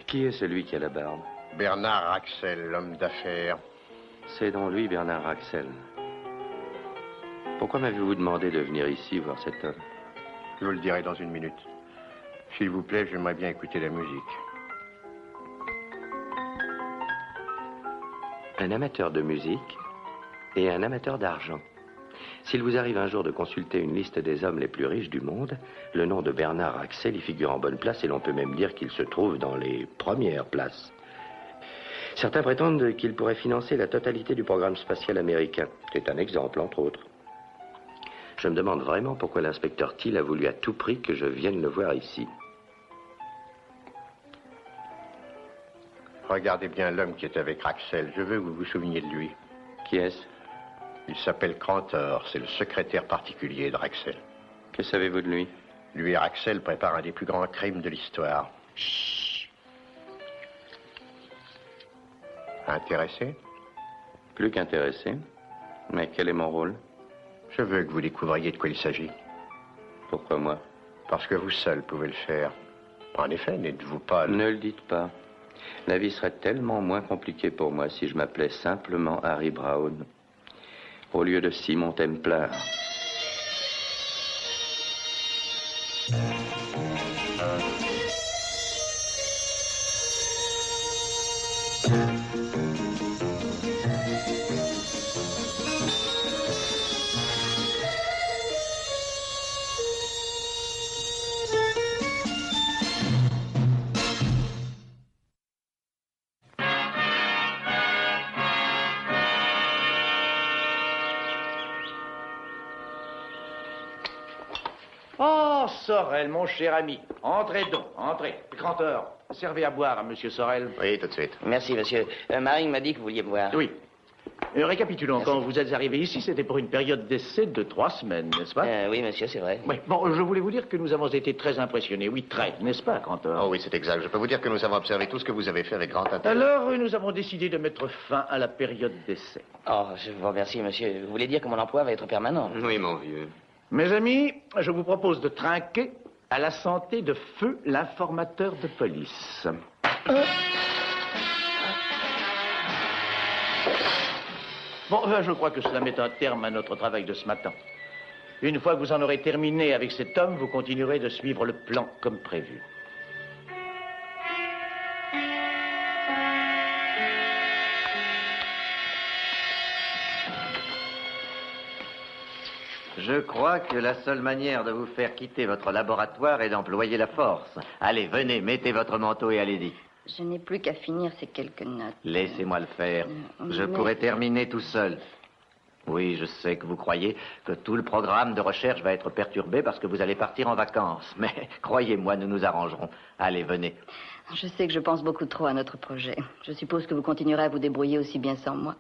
Qui est celui qui a la barbe? Bernard Axel, l'homme d'affaires. C'est donc lui, Bernard Axel. Pourquoi m'avez-vous demandé de venir ici voir cet homme? Je vous le dirai dans une minute. S'il vous plaît, j'aimerais bien écouter la musique. Un amateur de musique et un amateur d'argent. S'il vous arrive un jour de consulter une liste des hommes les plus riches du monde, le nom de Bernard Axel y figure en bonne place et l'on peut même dire qu'il se trouve dans les premières places. Certains prétendent qu'il pourrait financer la totalité du programme spatial américain. C'est un exemple, entre autres. Je me demande vraiment pourquoi l'inspecteur Thiel a voulu à tout prix que je vienne le voir ici. Regardez bien l'homme qui est avec Axel. Je veux que vous vous souveniez de lui. Qui est-ce? Il s'appelle Crantor. C'est le secrétaire particulier de Axel. Que savez-vous de lui? Lui et Axel préparent un des plus grands crimes de l'histoire. Chut. Intéressé? Plus qu'intéressé. Mais quel est mon rôle? Je veux que vous découvriez de quoi il s'agit. Pourquoi moi? Parce que vous seul pouvez le faire. En effet, n'êtes-vous pas... Ne le dites pas. La vie serait tellement moins compliquée pour moi si je m'appelais simplement Harry Brown, au lieu de Simon Templar. Oh, Sorel, mon cher ami. Entrez donc, entrez. Crantor, servez à boire à Monsieur Sorel. Oui, tout de suite. Merci, monsieur. Marine m'a dit que vous vouliez me voir. Oui. Récapitulons. Merci. Quand vous êtes arrivé ici, c'était pour une période d'essai de 3 semaines, n'est-ce pas? Oui, monsieur, c'est vrai. Oui. Bon, je voulais vous dire que nous avons été très impressionnés. Oui, très, n'est-ce pas, Crantor? Oh oui, c'est exact. Je peux vous dire que nous avons observé tout ce que vous avez fait avec grand intérêt. Alors, nous avons décidé de mettre fin à la période d'essai. Oh, je vous remercie, monsieur. Vous voulez dire que mon emploi va être permanent? Oui, mon vieux. Mes amis, je vous propose de trinquer à la santé de Feu, l'informateur de police. Bon, je crois que cela met un terme à notre travail de ce matin. Une fois que vous en aurez terminé avec cet homme, vous continuerez de suivre le plan comme prévu. Je crois que la seule manière de vous faire quitter votre laboratoire est d'employer la force. Allez, venez, mettez votre manteau et allez-y. Je n'ai plus qu'à finir ces quelques notes. Laissez-moi le faire. Je pourrais terminer tout seul. Oui, je sais que vous croyez que tout le programme de recherche va être perturbé parce que vous allez partir en vacances. Mais croyez-moi, nous nous arrangerons. Allez, venez. Je sais que je pense beaucoup trop à notre projet. Je suppose que vous continuerez à vous débrouiller aussi bien sans moi.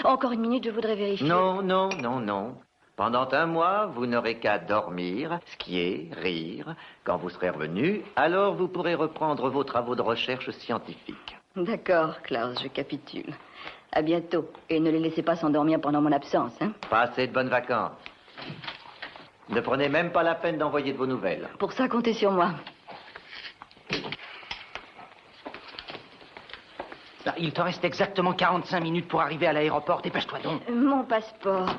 Encore une minute, je voudrais vérifier... Non, non, non, non. Pendant un mois, vous n'aurez qu'à dormir, skier, rire. Quand vous serez revenu, alors vous pourrez reprendre vos travaux de recherche scientifique. D'accord, Klaus, je capitule. À bientôt. Et ne les laissez pas s'endormir pendant mon absence, hein? Passez de bonnes vacances. Ne prenez même pas la peine d'envoyer de vos nouvelles. Pour ça, comptez sur moi. Il te reste exactement 45 minutes pour arriver à l'aéroport. Dépêche-toi donc. Mon passeport.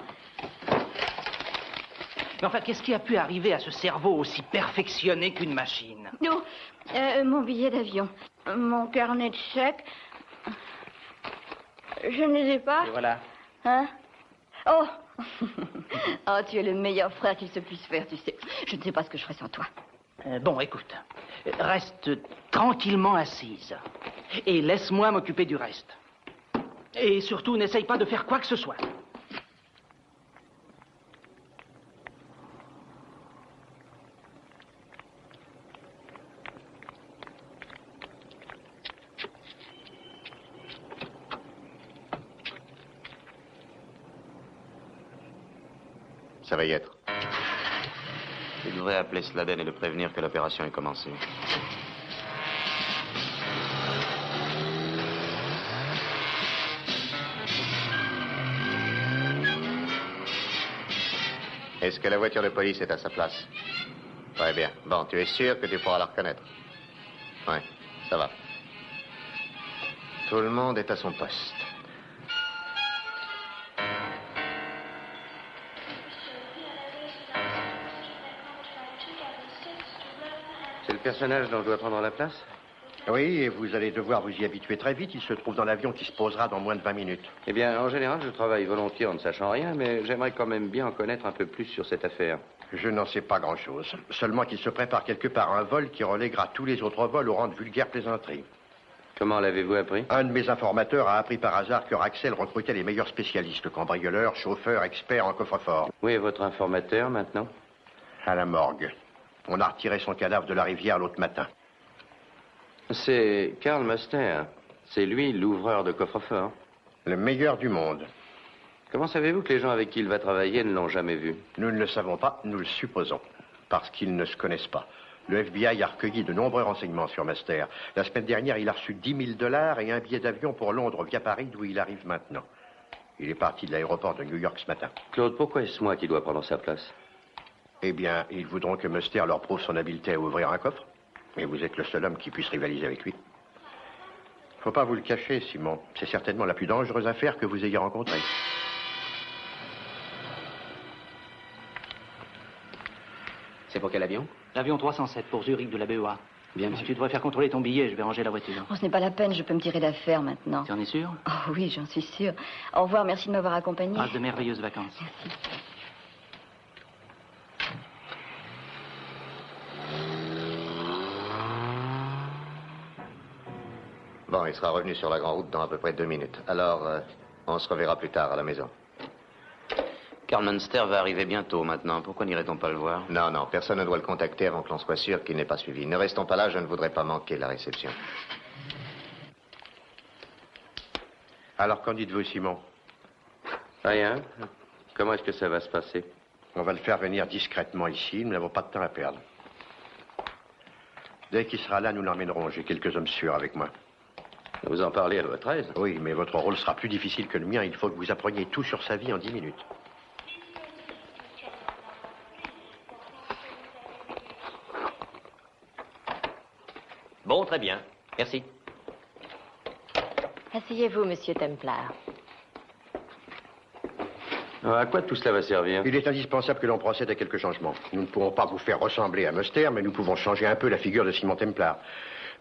Mais enfin, qu'est-ce qui a pu arriver à ce cerveau aussi perfectionné qu'une machine? Non, mon billet d'avion. Mon carnet de chèques. Je ne les ai pas. Et voilà. Hein? Oh! Oh, tu es le meilleur frère qu'il se puisse faire, tu sais. Je ne sais pas ce que je ferais sans toi. Bon, écoute. Reste tranquillement assise. Et laisse-moi m'occuper du reste. Et surtout, n'essaye pas de faire quoi que ce soit. Ça va y être. Il devrait appeler Sladen et le prévenir que l'opération est commencée. Est-ce que la voiture de police est à sa place? Très bien. Bon, tu es sûr que tu pourras la reconnaître? Oui, ça va. Tout le monde est à son poste. C'est le personnage dont je dois prendre la place? Oui, et vous allez devoir vous y habituer très vite. Il se trouve dans l'avion qui se posera dans moins de 20 minutes. Eh bien, en général, je travaille volontiers en ne sachant rien, mais j'aimerais quand même bien en connaître un peu plus sur cette affaire. Je n'en sais pas grand-chose. Seulement qu'il se prépare quelque part un vol qui relèguera tous les autres vols au rang de vulgaire plaisanterie. Comment l'avez-vous appris? Un de mes informateurs a appris par hasard que Raxel recrutait les meilleurs spécialistes, cambrioleurs, chauffeurs, experts en coffre-fort. Où est votre informateur maintenant? À la morgue. On a retiré son cadavre de la rivière l'autre matin. C'est Karl Muster. C'est lui, l'ouvreur de coffre-fort. Le meilleur du monde. Comment savez-vous que les gens avec qui il va travailler ne l'ont jamais vu? Nous ne le savons pas, nous le supposons. Parce qu'ils ne se connaissent pas. Le FBI a recueilli de nombreux renseignements sur Muster. La semaine dernière, il a reçu $10 000 et un billet d'avion pour Londres via Paris, d'où il arrive maintenant. Il est parti de l'aéroport de New York ce matin. Claude, pourquoi est-ce moi qui dois prendre sa place? Eh bien, ils voudront que Muster leur prouve son habileté à ouvrir un coffre. Mais vous êtes le seul homme qui puisse rivaliser avec lui. Faut pas vous le cacher, Simon. C'est certainement la plus dangereuse affaire que vous ayez rencontrée. C'est pour quel avion? L'avion 307 pour Zurich de la BEA. Bien, monsieur. Tu devrais faire contrôler ton billet, je vais ranger la voiture. Oh, ce n'est pas la peine, je peux me tirer d'affaire maintenant. Tu en es sûr? Oh oui, j'en suis sûre. Au revoir, merci de m'avoir accompagnée. Passe de merveilleuses vacances. Merci. Bon, il sera revenu sur la grande route dans à peu près 2 minutes. Alors, on se reverra plus tard à la maison. Karl Munster va arriver bientôt maintenant. Pourquoi n'irait-on pas le voir? Non, non, personne ne doit le contacter avant que l'on soit sûr qu'il n'est pas suivi. Ne restons pas là, je ne voudrais pas manquer la réception. Alors, qu'en dites-vous, Simon? Rien. Comment est-ce que ça va se passer? On va le faire venir discrètement ici, nous n'avons pas de temps à perdre. Dès qu'il sera là, nous l'emmènerons. J'ai quelques hommes sûrs avec moi. Vous en parlez à votre aise? Oui, mais votre rôle sera plus difficile que le mien. Il faut que vous appreniez tout sur sa vie en 10 minutes. Bon, très bien. Merci. Asseyez-vous, monsieur Templar. À quoi tout cela va servir? Il est indispensable que l'on procède à quelques changements. Nous ne pourrons pas vous faire ressembler à Muster, mais nous pouvons changer un peu la figure de Simon Templar.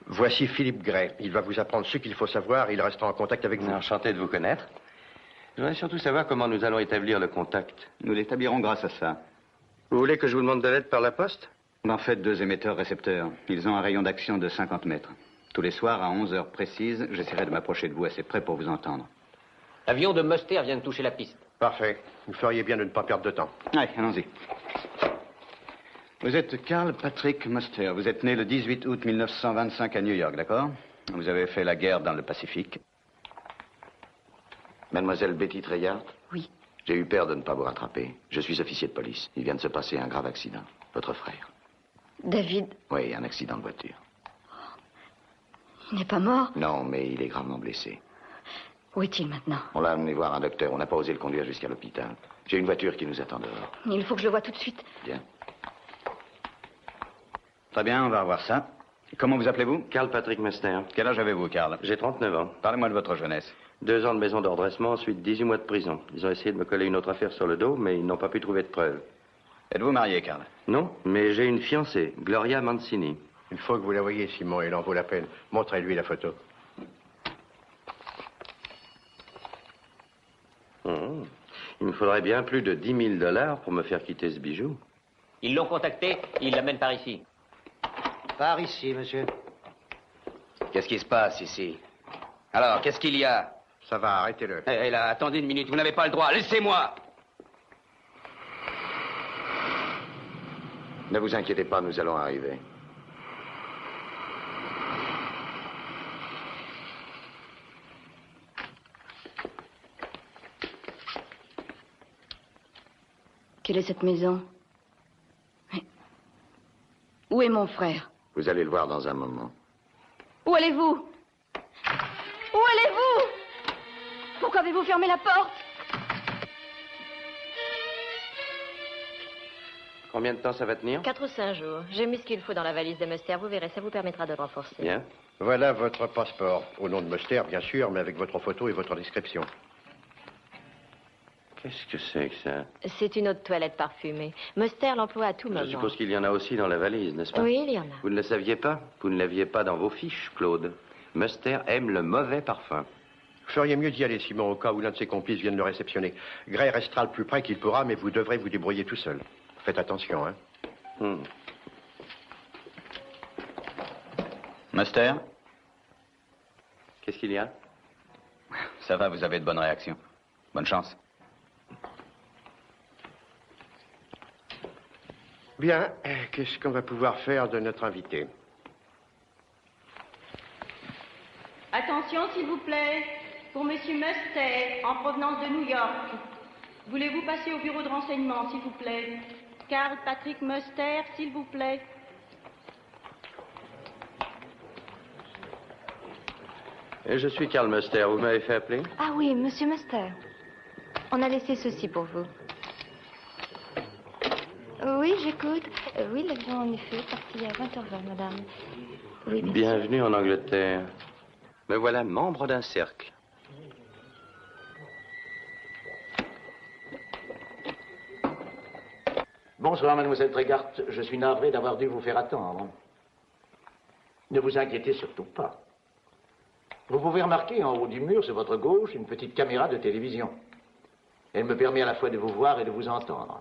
Voici Philippe Gray. Il va vous apprendre ce qu'il faut savoir et il restera en contact avec vous. Enchanté de vous connaître. Je voudrais surtout savoir comment nous allons établir le contact. Nous l'établirons grâce à ça. Vous voulez que je vous demande de l'aide par la poste? En fait, 2 émetteurs-récepteurs. Ils ont un rayon d'action de 50 mètres. Tous les soirs, à 11 heures précises, j'essaierai de m'approcher de vous assez près pour vous entendre. L'avion de Muster vient de toucher la piste. Parfait. Vous feriez bien de ne pas perdre de temps. Allez, allons-y. Vous êtes Karl Patrick Muster. Vous êtes né le 18 août 1925 à New York, d'accord? Vous avez fait la guerre dans le Pacifique. Mademoiselle Betty Treilhard? Oui. J'ai eu peur de ne pas vous rattraper. Je suis officier de police. Il vient de se passer un grave accident. Votre frère. David, Oui, un accident de voiture. il n'est pas mort? Non, mais il est gravement blessé. Où est-il maintenant? On l'a amené voir un docteur. On n'a pas osé le conduire jusqu'à l'hôpital. J'ai une voiture qui nous attend dehors. Il faut que je le voie tout de suite. Bien. Très bien, on va revoir ça. Comment vous appelez-vous? Karl Patrick Muster. Quel âge avez-vous, Karl? J'ai 39 ans. Parlez-moi de votre jeunesse. 2 ans de maison de redressement, ensuite 18 mois de prison. Ils ont essayé de me coller une autre affaire sur le dos, mais ils n'ont pas pu trouver de preuves. Êtes-vous marié, Karl? Non, mais j'ai une fiancée, Gloria Mancini. Il faut que vous la voyiez, Simon. Elle en vaut la peine. Montrez-lui la photo. Il me faudrait bien plus de $10 000 pour me faire quitter ce bijou. Ils l'ont contacté, ils l'amènent par ici. Par ici, monsieur. Qu'est-ce qui se passe ici? Alors, qu'est-ce qu'il y a? Ça va, arrêtez-le. Eh là, attendez une minute, vous n'avez pas le droit. Laissez-moi! Ne vous inquiétez pas, nous allons arriver. Quelle est cette maison? Mais où est mon frère? Vous allez le voir dans un moment. Où allez-vous? Où allez-vous? Pourquoi avez-vous fermé la porte? Combien de temps ça va tenir? 4 ou 5 jours. J'ai mis ce qu'il faut dans la valise de Muster. Vous verrez, ça vous permettra de le renforcer. Bien. Voilà votre passeport. Au nom de Muster, bien sûr, mais avec votre photo et votre description. Qu'est-ce que c'est que ça? C'est une eau de toilette parfumée. Muster l'emploie à tout moment. Je suppose qu'il y en a aussi dans la valise, n'est-ce pas? Oui, il y en a. Vous ne le saviez pas? Vous ne l'aviez pas dans vos fiches, Claude. Muster aime le mauvais parfum. Vous feriez mieux d'y aller, Simon, au cas où l'un de ses complices vienne le réceptionner. Gray restera le plus près qu'il pourra, mais vous devrez vous débrouiller tout seul. Faites attention, hein. Muster? Qu'est-ce qu'il y a? Ça va, vous avez de bonnes réactions. Bonne chance. Bien, qu'est-ce qu'on va pouvoir faire de notre invité? Attention, s'il vous plaît, pour Monsieur Muster, en provenance de New York. Voulez-vous passer au bureau de renseignement, s'il vous plaît? Karl Patrick Muster, s'il vous plaît. Et je suis Karl Muster. Vous m'avez fait appeler? Ah oui, Monsieur Muster. On a laissé ceci pour vous. Oui, j'écoute. Oui, l'avion en effet est parti à 20h20, madame. Oui, bien sûr. Bienvenue en Angleterre. Me voilà membre d'un cercle. Bonsoir, mademoiselle Trégart. Je suis navré d'avoir dû vous faire attendre. Ne vous inquiétez surtout pas. Vous pouvez remarquer en haut du mur, sur votre gauche, une petite caméra de télévision. Elle me permet à la fois de vous voir et de vous entendre.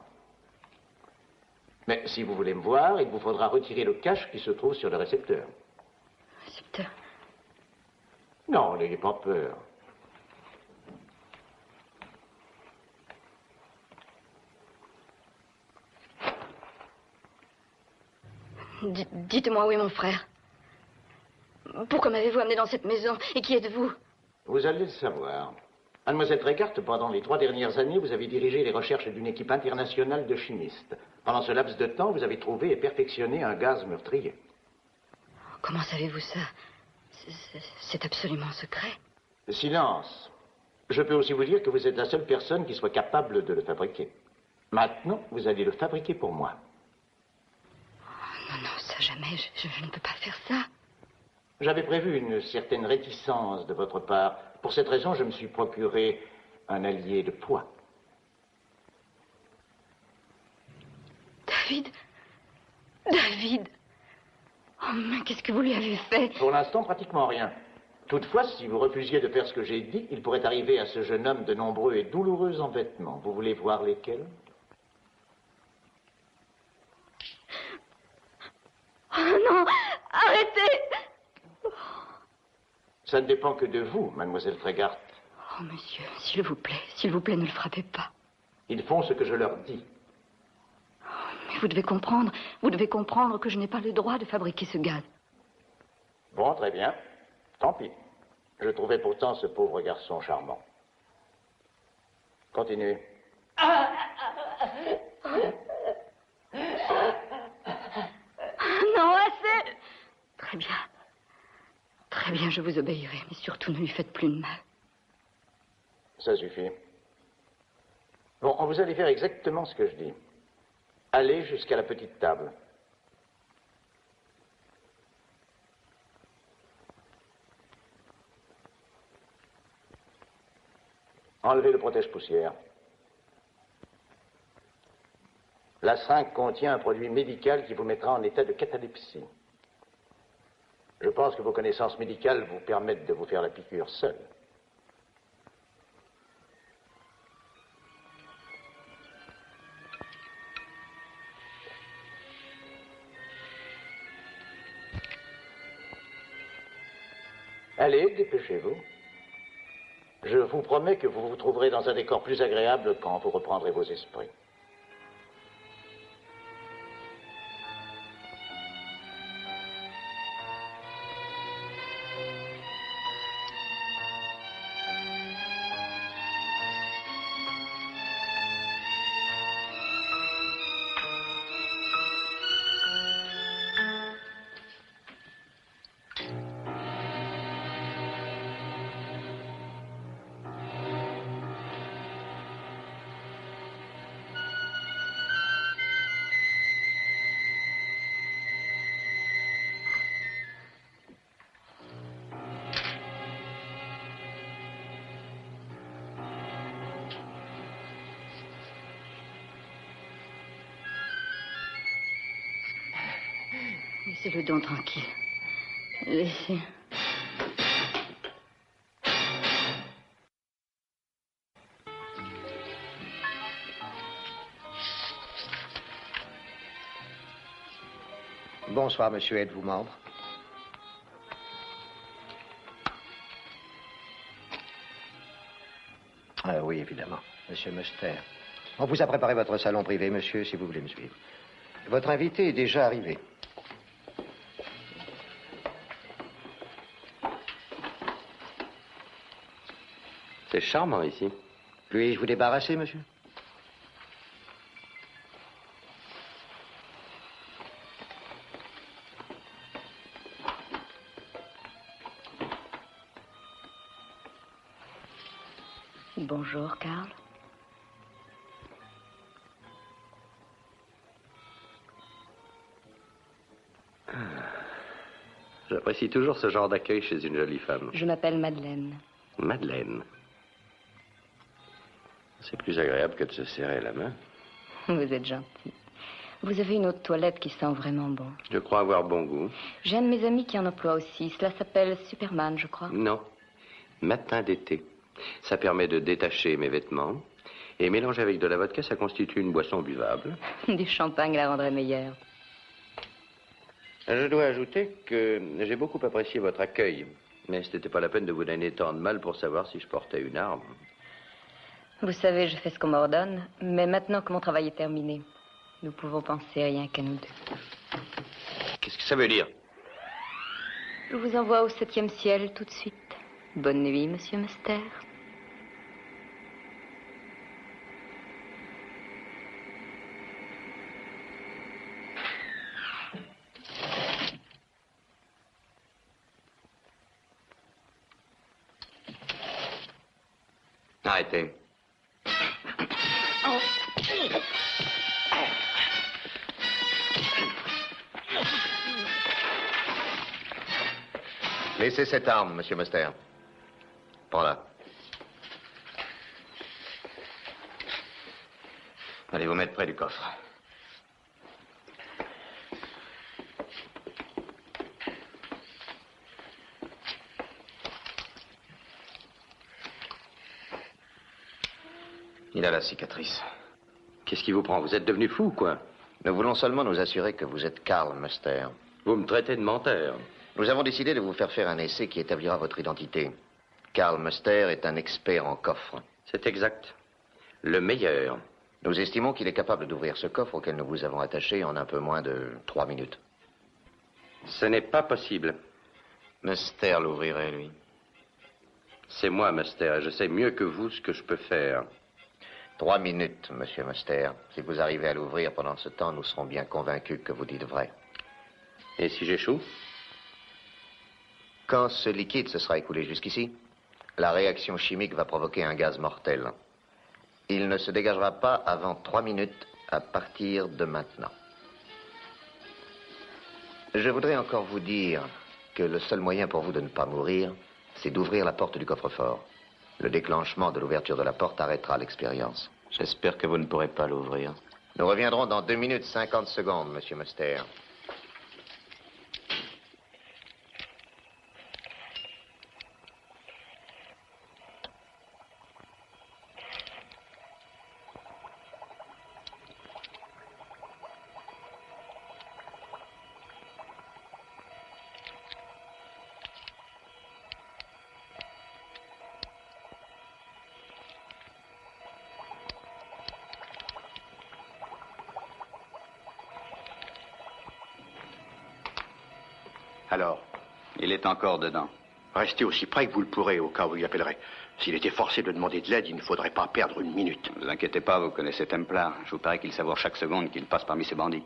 Mais si vous voulez me voir, il vous faudra retirer le cache qui se trouve sur le récepteur. Récepteur? Non, n'ayez pas peur. Dites-moi où est mon frère. Pourquoi m'avez-vous amené dans cette maison? Et qui êtes-vous? Vous allez le savoir. Mademoiselle Trégart, pendant les 3 dernières années, vous avez dirigé les recherches d'une équipe internationale de chimistes. Pendant ce laps de temps, vous avez trouvé et perfectionné un gaz meurtrier. Comment savez-vous ça? C'est absolument secret. Silence. Je peux aussi vous dire que vous êtes la seule personne qui soit capable de le fabriquer. Maintenant, vous allez le fabriquer pour moi. Oh, non, ça jamais. Je ne peux pas faire ça. J'avais prévu une certaine réticence de votre part. Pour cette raison, je me suis procuré un allié de poids. David? David? Oh, mais qu'est-ce que vous lui avez fait? Pour l'instant, pratiquement rien. Toutefois, si vous refusiez de faire ce que j'ai dit, il pourrait arriver à ce jeune homme de nombreux et douloureux embêtements. Vous voulez voir lesquels? Oh non! Arrêtez! Ça ne dépend que de vous, mademoiselle Trégart. Oh, monsieur, s'il vous plaît, ne le frappez pas. Ils font ce que je leur dis. Mais vous devez comprendre que je n'ai pas le droit de fabriquer ce gaz. Bon, très bien. Tant pis. Je trouvais pourtant ce pauvre garçon charmant. Continuez. Non, assez! Très bien. Très bien, je vous obéirai, mais surtout ne lui faites plus de mal. Ça suffit. Bon, vous allez faire exactement ce que je dis. Allez jusqu'à la petite table. Enlevez le protège-poussière. La seringue contient un produit médical qui vous mettra en état de catalepsie. Je pense que vos connaissances médicales vous permettent de vous faire la piqûre seule. Allez, dépêchez-vous. Je vous promets que vous vous trouverez dans un décor plus agréable quand vous reprendrez vos esprits. Laissez-le donc tranquille. Laissez. Bonsoir, monsieur. Êtes-vous membre? Oui, évidemment. Monsieur Muster. On vous a préparé votre salon privé, monsieur, si vous voulez me suivre. Votre invité est déjà arrivé. C'est charmant ici. Puis-je vous débarrasser, monsieur? Bonjour, Karl. J'apprécie toujours ce genre d'accueil chez une jolie femme. Je m'appelle Madeleine. Madeleine. C'est plus agréable que de se serrer la main. Vous êtes gentil. Vous avez une eau de toilette qui sent vraiment bon. Je crois avoir bon goût. J'ai un de mes amis qui en emploie aussi. Cela s'appelle Superman, je crois. Non. Matin d'été. Ça permet de détacher mes vêtements. Et mélangé avec de la vodka, ça constitue une boisson buvable. Du champagne la rendrait meilleure. Je dois ajouter que j'ai beaucoup apprécié votre accueil. Mais ce n'était pas la peine de vous donner tant de mal pour savoir si je portais une arme. Vous savez, je fais ce qu'on m'ordonne. Mais maintenant que mon travail est terminé, nous pouvons penser rien qu'à nous deux. Qu'est-ce que ça veut dire? Je vous envoie au 7e ciel tout de suite. Bonne nuit, monsieur Muster. Arrêtez. Laissez cette arme, monsieur Muster. Prends-la. Allez vous mettre près du coffre. Il a la cicatrice. Qu'est-ce qui vous prend? Vous êtes devenu fou, quoi? Nous voulons seulement nous assurer que vous êtes Karl Muster. Vous me traitez de menteur. Nous avons décidé de vous faire un essai qui établira votre identité. Karl Muster est un expert en coffre. C'est exact. Le meilleur. Nous estimons qu'il est capable d'ouvrir ce coffre auquel nous vous avons attaché en un peu moins de 3 minutes. Ce n'est pas possible. Muster l'ouvrirait, lui. C'est moi, Muster, et je sais mieux que vous ce que je peux faire. 3 minutes, monsieur Muster. Si vous arrivez à l'ouvrir pendant ce temps, nous serons bien convaincus que vous dites vrai. Et si j'échoue? Quand ce liquide se sera écoulé jusqu'ici, la réaction chimique va provoquer un gaz mortel. Il ne se dégagera pas avant 3 minutes à partir de maintenant. Je voudrais encore vous dire que le seul moyen pour vous de ne pas mourir, c'est d'ouvrir la porte du coffre-fort. Le déclenchement de l'ouverture de la porte arrêtera l'expérience. J'espère que vous ne pourrez pas l'ouvrir. Nous reviendrons dans 2 minutes 50 secondes, monsieur Muster. Alors? Il est encore dedans. Restez aussi près que vous le pourrez au cas où il appellerait. S'il était forcé de demander de l'aide, il ne faudrait pas perdre une minute. Ne vous inquiétez pas, vous connaissez Templar. Je vous parie qu'il savoure chaque seconde qu'il passe parmi ces bandits.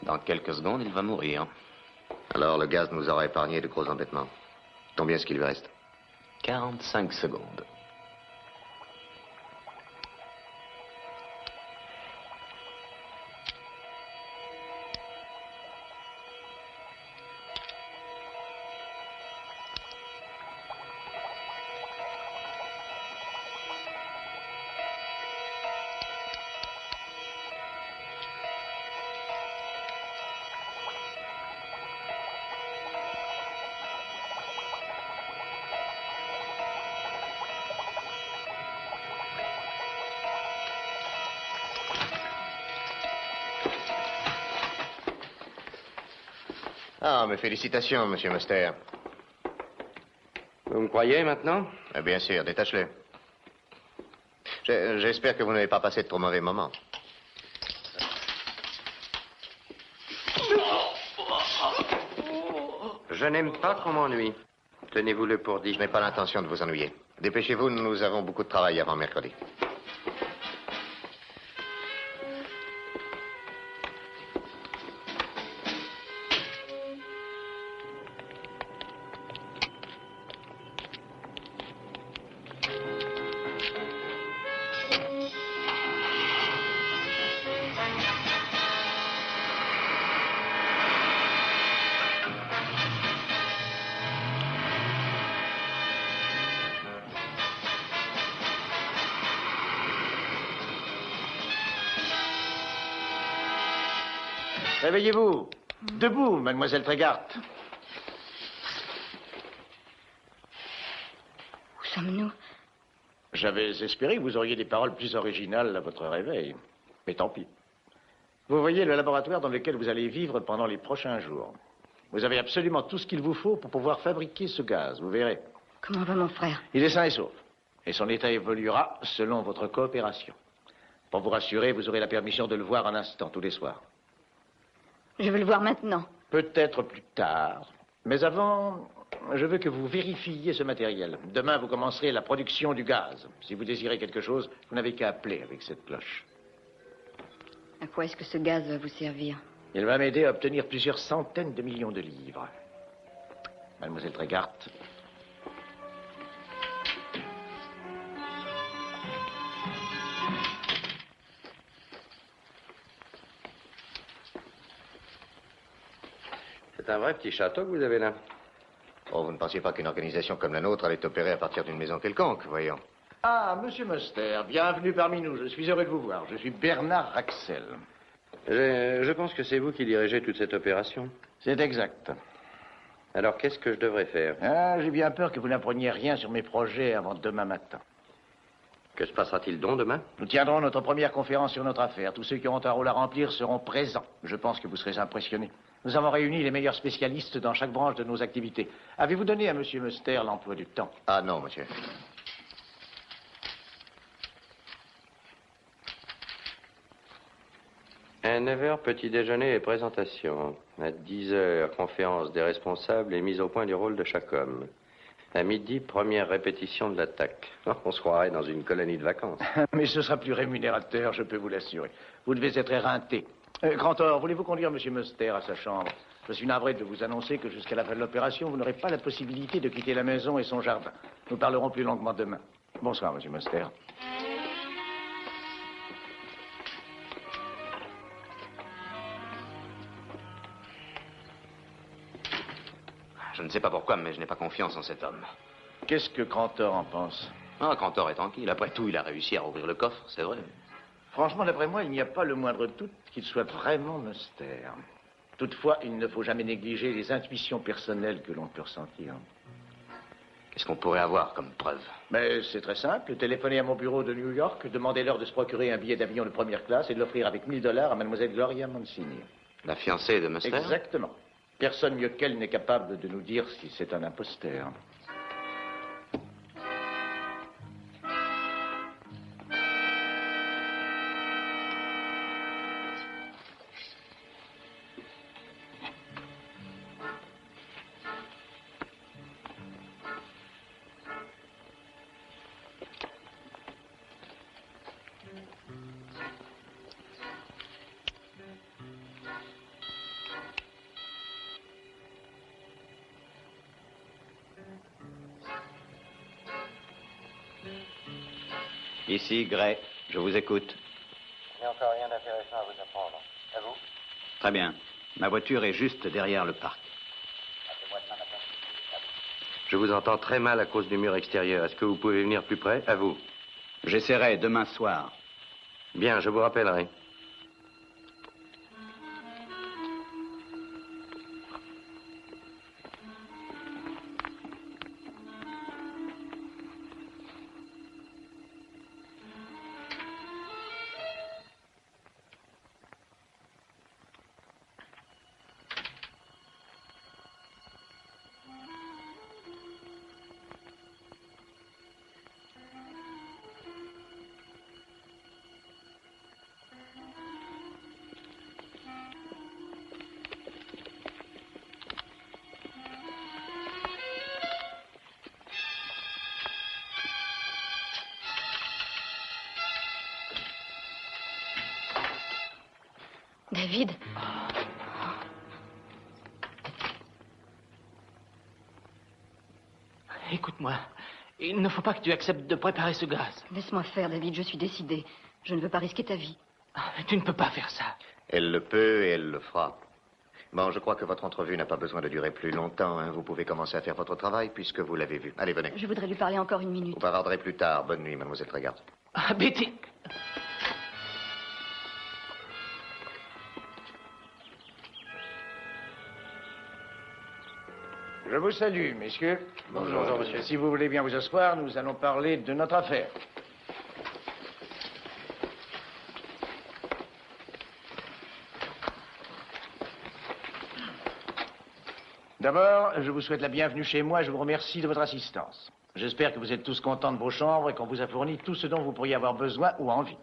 Dans quelques secondes, il va mourir. Alors le gaz nous aura épargné de gros embêtements. Combien est-ce qu'il lui reste? 45 secondes. Ah, mes félicitations, monsieur Muster. Vous me croyez maintenant? Bien sûr, détache-le. J'espère que vous n'avez pas passé de trop mauvais moments. Je n'aime pas qu'on m'ennuie. Tenez-vous-le pour dit. Je n'ai pas l'intention de vous ennuyer. Dépêchez-vous, nous avons beaucoup de travail avant mercredi. Réveillez-vous. Debout, mademoiselle Trégart. Où sommes-nous? J'avais espéré que vous auriez des paroles plus originales à votre réveil. Mais tant pis. Vous voyez le laboratoire dans lequel vous allez vivre pendant les prochains jours. Vous avez absolument tout ce qu'il vous faut pour pouvoir fabriquer ce gaz, vous verrez. Comment va mon frère? Il est sain et sauf. Et son état évoluera selon votre coopération. Pour vous rassurer, vous aurez la permission de le voir un instant tous les soirs. Je veux le voir maintenant. Peut-être plus tard. Mais avant, je veux que vous vérifiiez ce matériel. Demain, vous commencerez la production du gaz. Si vous désirez quelque chose, vous n'avez qu'à appeler avec cette cloche. À quoi est-ce que ce gaz va vous servir? Il va m'aider à obtenir plusieurs centaines de millions de livres. Mademoiselle Trégart. C'est un vrai petit château que vous avez là. Oh, vous ne pensiez pas qu'une organisation comme la nôtre allait opérer à partir d'une maison quelconque, voyons. Ah, monsieur Muster, bienvenue parmi nous. Je suis heureux de vous voir. Je suis Bernard Axel. Je pense que c'est vous qui dirigez toute cette opération. C'est exact. Alors, qu'est-ce que je devrais faire? Ah, j'ai bien peur que vous n'appreniez rien sur mes projets avant demain matin. Que se passera-t-il donc demain? Nous tiendrons notre première conférence sur notre affaire. Tous ceux qui auront un rôle à remplir seront présents. Je pense que vous serez impressionnés. Nous avons réuni les meilleurs spécialistes dans chaque branche de nos activités. Avez-vous donné à monsieur Muster l'emploi du temps? Ah non, monsieur. À 9h, petit déjeuner et présentation. À 10h, conférence des responsables et mise au point du rôle de chaque homme. À midi, première répétition de l'attaque. On se croirait dans une colonie de vacances. Mais ce sera plus rémunérateur, je peux vous l'assurer. Vous devez être éreinté. Grantor, voulez-vous conduire monsieur Muster à sa chambre? Je suis navré de vous annoncer que jusqu'à la fin de l'opération, vous n'aurez pas la possibilité de quitter la maison et son jardin. Nous parlerons plus longuement demain. Bonsoir, monsieur Muster. Je ne sais pas pourquoi, mais je n'ai pas confiance en cet homme. Qu'est-ce que Grantor en pense? Ah, Cantor est tranquille. Après tout, il a réussi à rouvrir le coffre, c'est vrai. Franchement, d'après moi, il n'y a pas le moindre doute qu'il soit vraiment Muster. Toutefois, il ne faut jamais négliger les intuitions personnelles que l'on peut ressentir. Qu'est-ce qu'on pourrait avoir comme preuve? Mais c'est très simple. Téléphonez à mon bureau de New York, demandez-leur de se procurer un billet d'avion de première classe et de l'offrir avec $1000 à mademoiselle Gloria Mancini. La fiancée de Muster? Exactement. Personne mieux qu'elle n'est capable de nous dire si c'est un imposteur. Ici, Gray, je vous écoute. Je n'ai encore rien d'intéressant à vous apprendre. À vous? Très bien. Ma voiture est juste derrière le parc. Appelez-moi demain matin. Je vous entends très mal à cause du mur extérieur. Est-ce que vous pouvez venir plus près? À vous. J'essaierai demain soir. Bien, je vous rappellerai. David. Écoute-moi, il ne faut pas que tu acceptes de préparer ce gaz. Laisse-moi faire, David, je suis décidée. Je ne veux pas risquer ta vie. Tu ne peux pas faire ça. Elle le peut et elle le fera. Bon, je crois que votre entrevue n'a pas besoin de durer plus longtemps. Hein. Vous pouvez commencer à faire votre travail puisque vous l'avez vu. Allez, venez. Je voudrais lui parler encore une minute. Vous bavarderez plus tard. Bonne nuit, mademoiselle Tregarthe. Ah, Betty. Je vous salue, messieurs. Bonjour, monsieur. Si vous voulez bien vous asseoir, nous allons parler de notre affaire. D'abord, je vous souhaite la bienvenue chez moi et je vous remercie de votre assistance. J'espère que vous êtes tous contents de vos chambres et qu'on vous a fourni tout ce dont vous pourriez avoir besoin ou envie.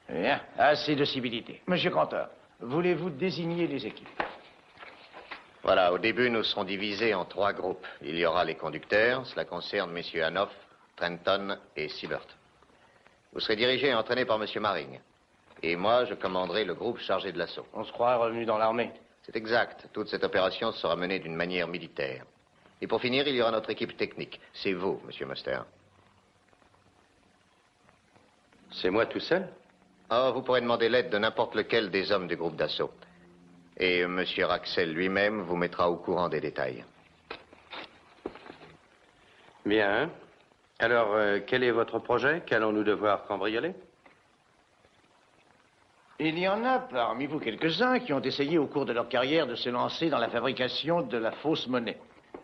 Bien, assez de civilité. Monsieur Cantor, voulez-vous désigner les équipes? Voilà, au début, nous serons divisés en 3 groupes. Il y aura les conducteurs, cela concerne messieurs Hanoff, Trenton et Siebert. Vous serez dirigés et entraînés par monsieur Maring. Et moi, je commanderai le groupe chargé de l'assaut. On se croit revenu dans l'armée. C'est exact. Toute cette opération sera menée d'une manière militaire. Et pour finir, il y aura notre équipe technique. C'est vous, monsieur Muster. C'est moi tout seul? Oh, vous pourrez demander l'aide de n'importe lequel des hommes du groupe d'assaut. Et monsieur Raxel lui-même vous mettra au courant des détails. Bien. Alors, quel est votre projet? Qu'allons-nous devoir cambrioler? Il y en a parmi vous quelques-uns qui ont essayé au cours de leur carrière de se lancer dans la fabrication de la fausse monnaie.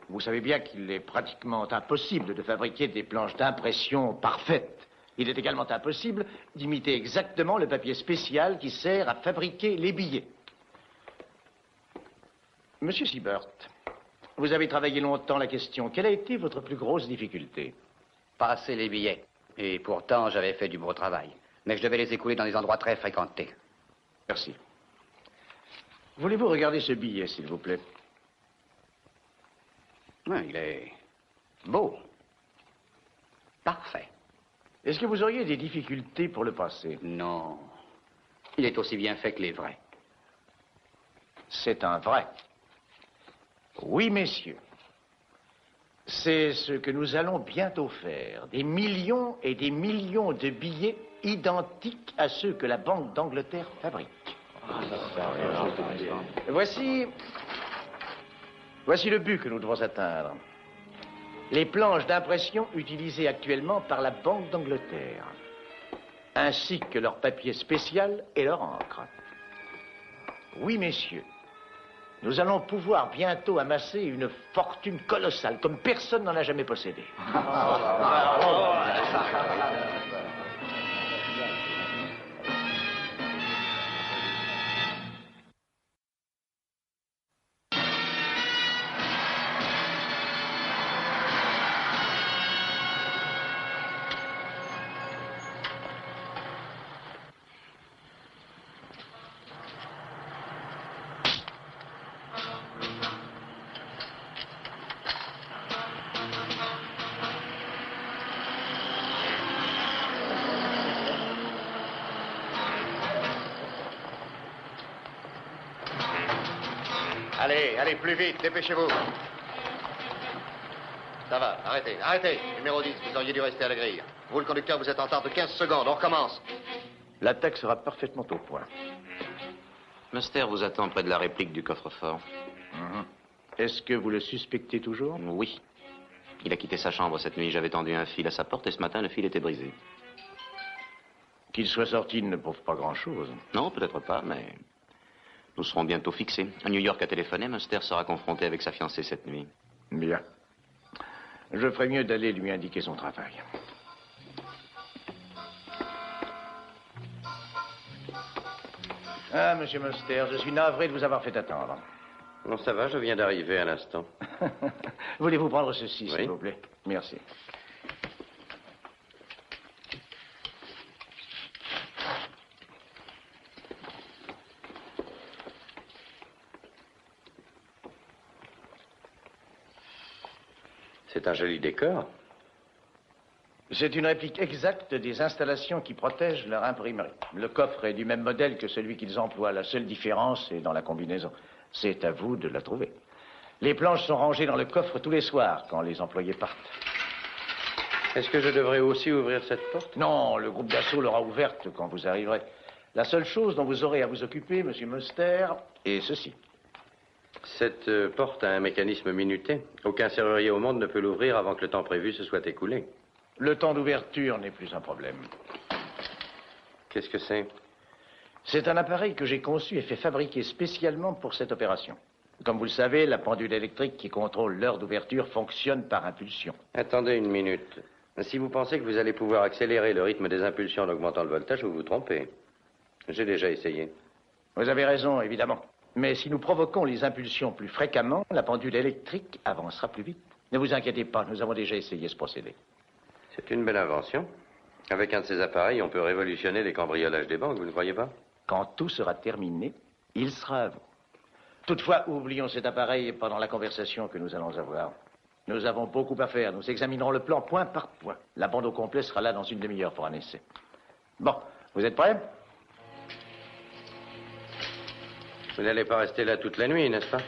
Vous savez bien qu'il est pratiquement impossible de fabriquer des planches d'impression parfaites. Il est également impossible d'imiter exactement le papier spécial qui sert à fabriquer les billets. Monsieur Siebert, vous avez travaillé longtemps la question. Quelle a été votre plus grosse difficulté? Passer les billets. Et pourtant, j'avais fait du beau travail. Mais je devais les écouler dans des endroits très fréquentés. Merci. Voulez-vous regarder ce billet, s'il vous plaît? Oui, il est beau. Parfait. Est-ce que vous auriez des difficultés pour le passer? Non. Il est aussi bien fait que les vrais. C'est un vrai. Oui, messieurs. C'est ce que nous allons bientôt faire. Des millions et des millions de billets identiques à ceux que la Banque d'Angleterre fabrique. Voici le but que nous devons atteindre. Les planches d'impression utilisées actuellement par la Banque d'Angleterre, ainsi que leur papier spécial et leur encre. Oui, messieurs. Nous allons pouvoir bientôt amasser une fortune colossale, comme personne n'en a jamais possédé. Allez, plus vite, dépêchez-vous. Ça va, arrêtez. Numéro 10, vous auriez dû rester à la grille. Vous, le conducteur, vous êtes en retard de 15 secondes, on recommence. L'attaque sera parfaitement au point. Muster vous attend près de la réplique du coffre-fort. Est-ce que vous le suspectez toujours? Oui. Il a quitté sa chambre cette nuit. J'avais tendu un fil à sa porte et ce matin, le fil était brisé. Qu'il soit sorti ne prouve pas grand-chose. Non, peut-être pas, mais nous serons bientôt fixés. New York a téléphoné. Muster sera confronté avec sa fiancée cette nuit. Bien. Je ferais mieux d'aller lui indiquer son travail. Ah, monsieur Muster, je suis navré de vous avoir fait attendre. Non, ça va, je viens d'arriver à l'instant. Voulez-vous prendre ceci, Oui. s'il vous plaît? Merci. C'est un joli décor. C'est une réplique exacte des installations qui protègent leur imprimerie. Le coffre est du même modèle que celui qu'ils emploient. La seule différence est dans la combinaison. C'est à vous de la trouver. Les planches sont rangées dans le coffre tous les soirs quand les employés partent. Est-ce que je devrais aussi ouvrir cette porte? Non, le groupe d'assaut l'aura ouverte quand vous arriverez. La seule chose dont vous aurez à vous occuper, Monsieur Muster, est ceci. Cette porte a un mécanisme minuté. Aucun serrurier au monde ne peut l'ouvrir avant que le temps prévu se soit écoulé. Le temps d'ouverture n'est plus un problème. Qu'est-ce que c'est? C'est un appareil que j'ai conçu et fait fabriquer spécialement pour cette opération. Comme vous le savez, la pendule électrique qui contrôle l'heure d'ouverture fonctionne par impulsion. Attendez une minute. Si vous pensez que vous allez pouvoir accélérer le rythme des impulsions en augmentant le voltage, vous vous trompez. J'ai déjà essayé. Vous avez raison, évidemment. Mais si nous provoquons les impulsions plus fréquemment, la pendule électrique avancera plus vite. Ne vous inquiétez pas, nous avons déjà essayé ce procédé. C'est une belle invention. Avec un de ces appareils, on peut révolutionner les cambriolages des banques, vous ne croyez pas? Quand tout sera terminé, il sera à vous. Toutefois, oublions cet appareil pendant la conversation que nous allons avoir. Nous avons beaucoup à faire. Nous examinerons le plan point par point. La bande au complet sera là dans une demi-heure pour un essai. Bon, vous êtes prêts? Vous n'allez pas rester là toute la nuit, n'est-ce pas?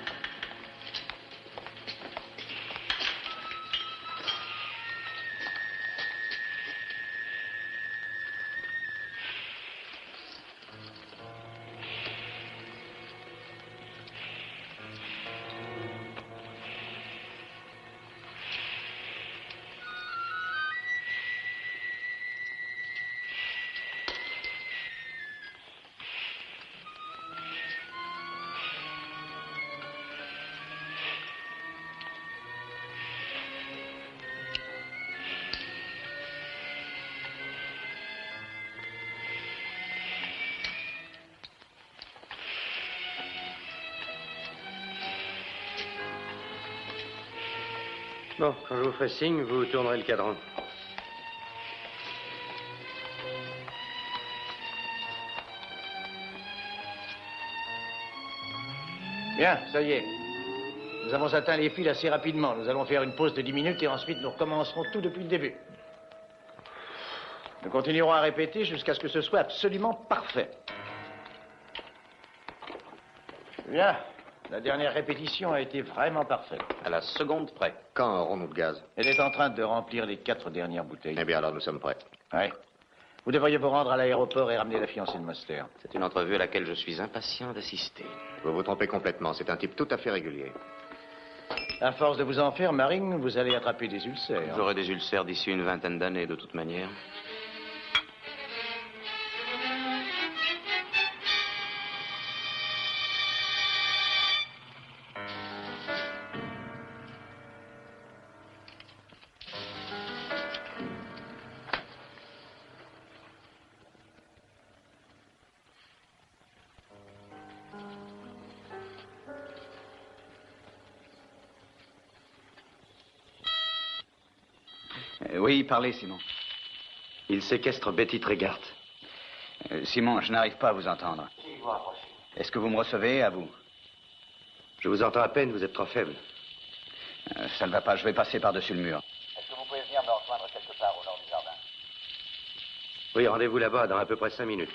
Bon, quand je vous ferai signe, vous tournerez le cadran. Bien, ça y est. Nous avons atteint les fils assez rapidement. Nous allons faire une pause de 10 minutes et ensuite nous recommencerons tout depuis le début. Nous continuerons à répéter jusqu'à ce que ce soit absolument parfait. Bien. La dernière répétition a été vraiment parfaite. À la seconde près. Quand aurons-nous de gaz? Elle est en train de remplir les 4 dernières bouteilles. Eh bien, alors nous sommes prêts. Oui. Vous devriez vous rendre à l'aéroport et ramener la fiancée de Muster. C'est une entrevue à laquelle je suis impatient d'assister. Vous vous trompez complètement. C'est un type tout à fait régulier. À force de vous en faire, Marine, vous allez attraper des ulcères. J'aurai des ulcères d'ici une vingtaine d'années, de toute manière. Oui, parlez, Simon. Il séquestre Betty Tregarth. Simon, je n'arrive pas à vous entendre. Est-ce que vous me recevez, à vous? Je vous entends à peine, vous êtes trop faible. Ça ne va pas, je vais passer par-dessus le mur. Est-ce que vous pouvez venir me rejoindre quelque part au nord du jardin? Oui, rendez-vous là-bas dans à peu près 5 minutes.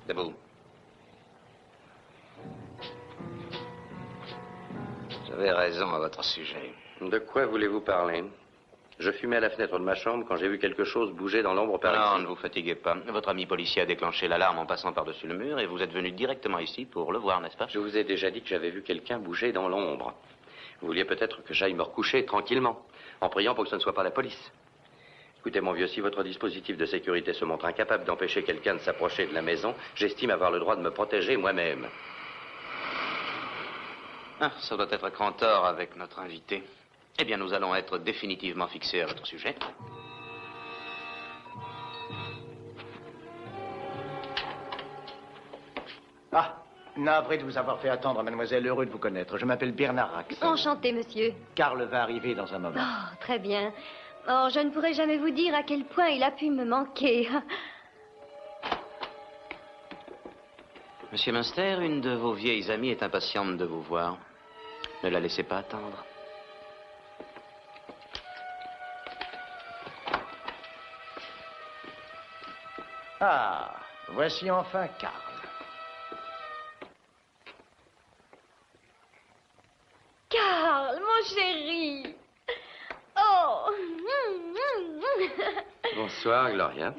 Debout. J'avais raison à votre sujet. De quoi voulez-vous parler? Je fumais à la fenêtre de ma chambre quand j'ai vu quelque chose bouger dans l'ombre par ici. Non, ne vous fatiguez pas. Votre ami policier a déclenché l'alarme en passant par-dessus le mur et vous êtes venu directement ici pour le voir, n'est-ce pas? Je vous ai déjà dit que j'avais vu quelqu'un bouger dans l'ombre. Vous vouliez peut-être que j'aille me recoucher tranquillement, en priant pour que ce ne soit pas la police. Écoutez, mon vieux, si votre dispositif de sécurité se montre incapable d'empêcher quelqu'un de s'approcher de la maison, j'estime avoir le droit de me protéger moi-même. Ah, ça doit être grand tort avec notre invité. Eh bien, nous allons être définitivement fixés à votre sujet. Ah, navré de vous avoir fait attendre, mademoiselle, heureux de vous connaître. Je m'appelle Bernard Axel. Enchanté, monsieur. Karl va arriver dans un moment. Oh, très bien. Oh, je ne pourrai jamais vous dire à quel point il a pu me manquer. Monsieur Munster, une de vos vieilles amies est impatiente de vous voir. Ne la laissez pas attendre. Ah, voici enfin Karl. Karl, mon chéri. Oh. Bonsoir, Gloria.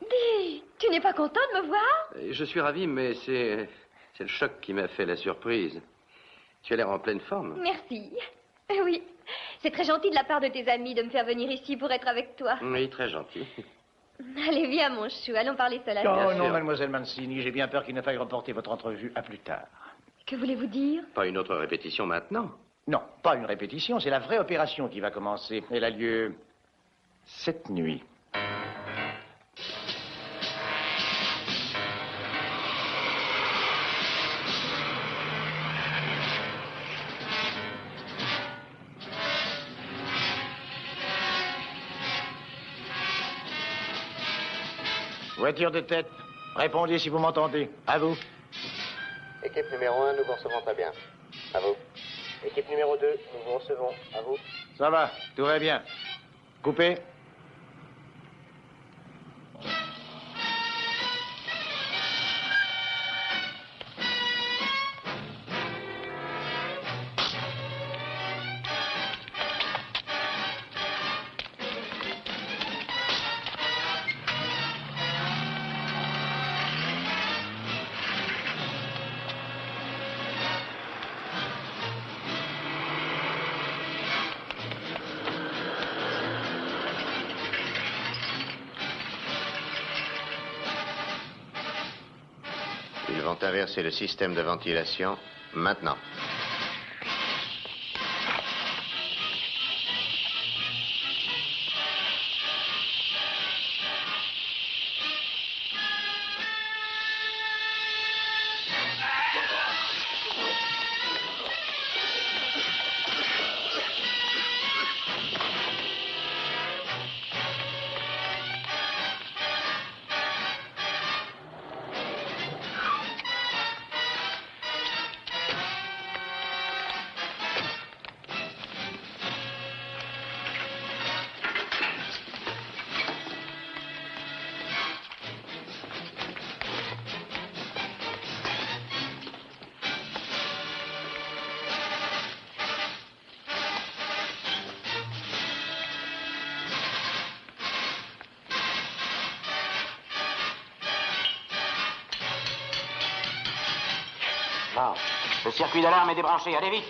Dis, tu n'es pas content de me voir? Je suis ravi, mais c'est le choc qui m'a fait la surprise. Tu as l'air en pleine forme. Merci. Oui, c'est très gentil de la part de tes amis de me faire venir ici pour être avec toi. Oui, très gentil. Allez, viens, mon chou, allons parler seul à Oh seul. non, mademoiselle Mancini, j'ai bien peur qu'il ne faille reporter votre entrevue à plus tard. Que voulez-vous dire? Pas une autre répétition maintenant. Non, pas une répétition, c'est la vraie opération qui va commencer. Elle a lieu cette nuit. Voiture de tête. Répondez si vous m'entendez. À vous. Équipe numéro 1, nous vous recevons très bien. À vous. Équipe numéro 2, nous vous recevons. À vous. Ça va, tout va bien. Coupez. Ils vont inverser le système de ventilation maintenant. Bon, le circuit d'alarme est débranché. Allez vite.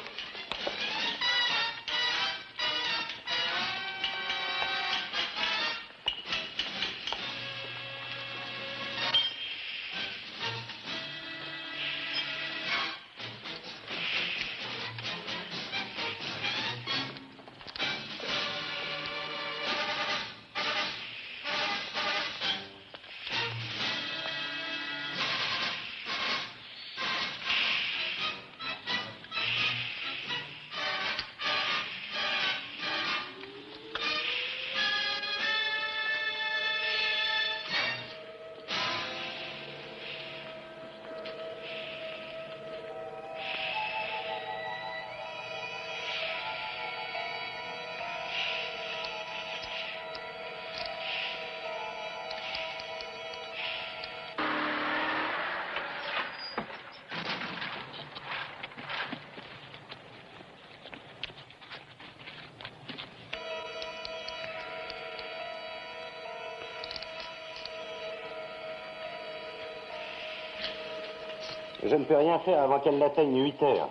Je ne peux rien faire avant qu'elle n'atteigne 8 heures.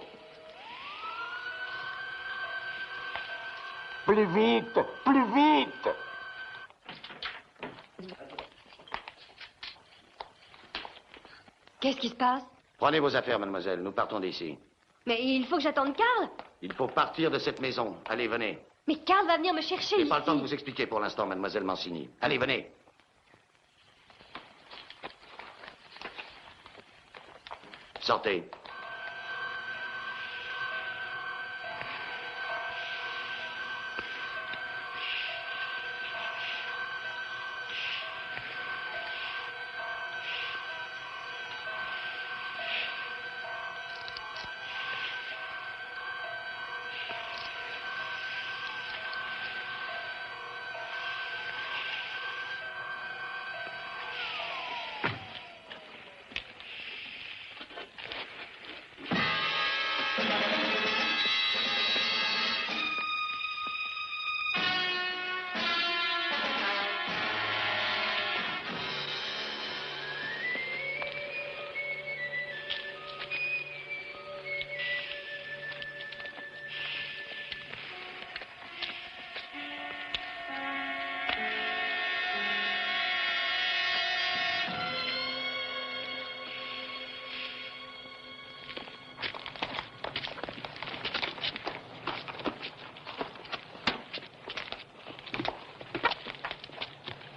Plus vite, plus vite. Qu'est-ce qui se passe? Prenez vos affaires, mademoiselle. Nous partons d'ici. Mais il faut que j'attende Karl. Il faut partir de cette maison. Allez, venez. Mais Karl va venir me chercher Je n'ai ici. pas le temps de vous expliquer pour l'instant, mademoiselle Mancini. Allez, venez. Sortez.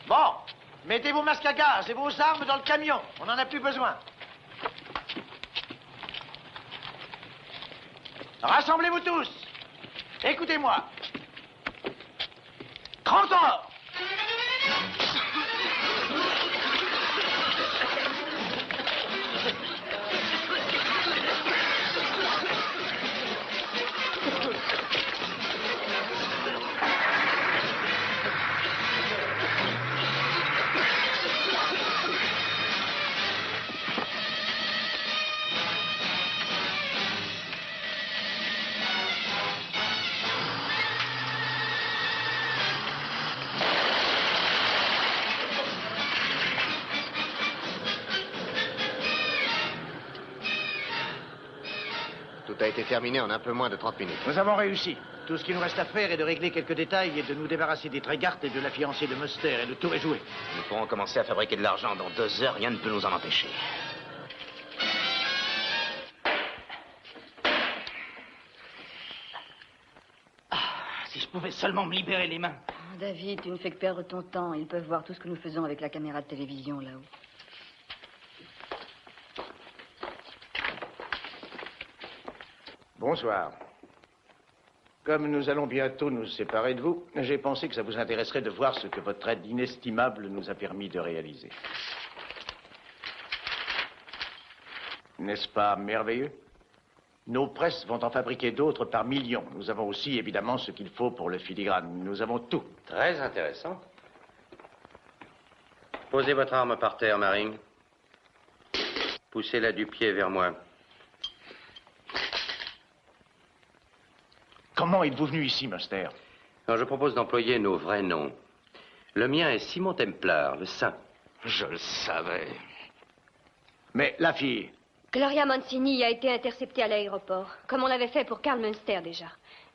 Bon, mettez vos masques à gaz et vos armes dans le camion. On n'en a plus besoin. Rassemblez-vous tous. Écoutez-moi. 30 ans. Tout a été terminé en un peu moins de 30 minutes. Nous avons réussi. Tout ce qu'il nous reste à faire est de régler quelques détails et de nous débarrasser des Tregart et de la fiancée de Muster, et le tour est joué. Nous pourrons commencer à fabriquer de l'argent dans 2 heures, rien ne peut nous en empêcher. Si je pouvais seulement me libérer les mains. Oh, David, tu ne fais que perdre ton temps. Ils peuvent voir tout ce que nous faisons avec la caméra de télévision là-haut. Bonsoir. Comme nous allons bientôt nous séparer de vous, j'ai pensé que ça vous intéresserait de voir ce que votre aide inestimable nous a permis de réaliser. N'est-ce pas merveilleux? Nos presses vont en fabriquer d'autres par millions. Nous avons aussi, évidemment, ce qu'il faut pour le filigrane. Nous avons tout. Très intéressant. Posez votre arme par terre, Marine. Poussez-la du pied vers moi. Comment êtes-vous venu ici, Muster? Alors, je propose d'employer nos vrais noms. Le mien est Simon Templar, le saint. Je le savais. Mais la fille... Gloria Mancini a été interceptée à l'aéroport, comme on l'avait fait pour Karl Munster déjà.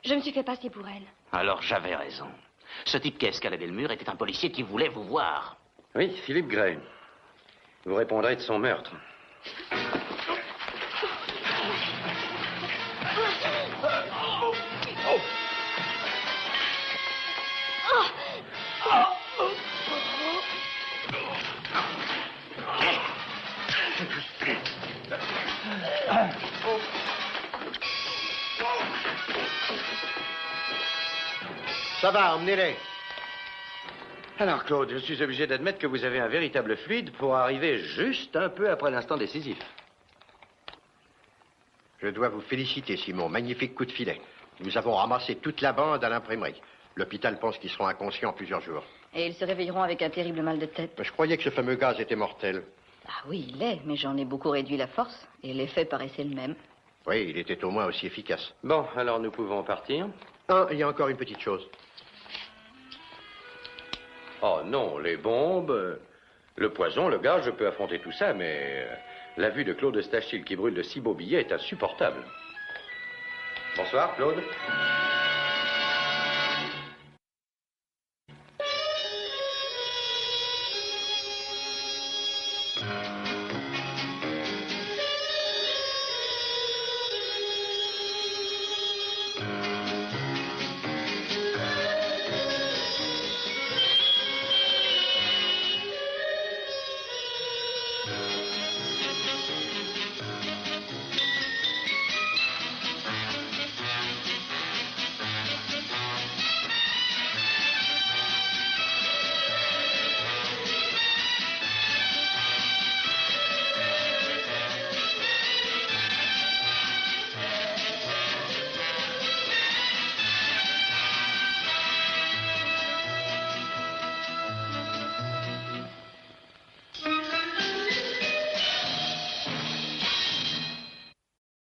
Je me suis fait passer pour elle. Alors j'avais raison. Ce type qui a escaladé le mur était un policier qui voulait vous voir. Oui, Philippe Gray. Vous répondrez de son meurtre. Ça va, emmenez-les. Alors, Claude, je suis obligé d'admettre que vous avez un véritable fluide pour arriver juste un peu après l'instant décisif. Je dois vous féliciter, Simon. Magnifique coup de filet. Nous avons ramassé toute la bande à l'imprimerie. L'hôpital pense qu'ils seront inconscients en plusieurs jours. Et ils se réveilleront avec un terrible mal de tête. Je croyais que ce fameux gaz était mortel. Ah oui, il l'est, mais j'en ai beaucoup réduit la force. Et l'effet paraissait le même. Oui, il était au moins aussi efficace. Bon, alors nous pouvons partir. Il y a encore une petite chose. Oh non, les bombes, le poison, le gaz, je peux affronter tout ça, mais la vue de Claude Stachil qui brûle de si beaux billets est insupportable. Bonsoir, Claude.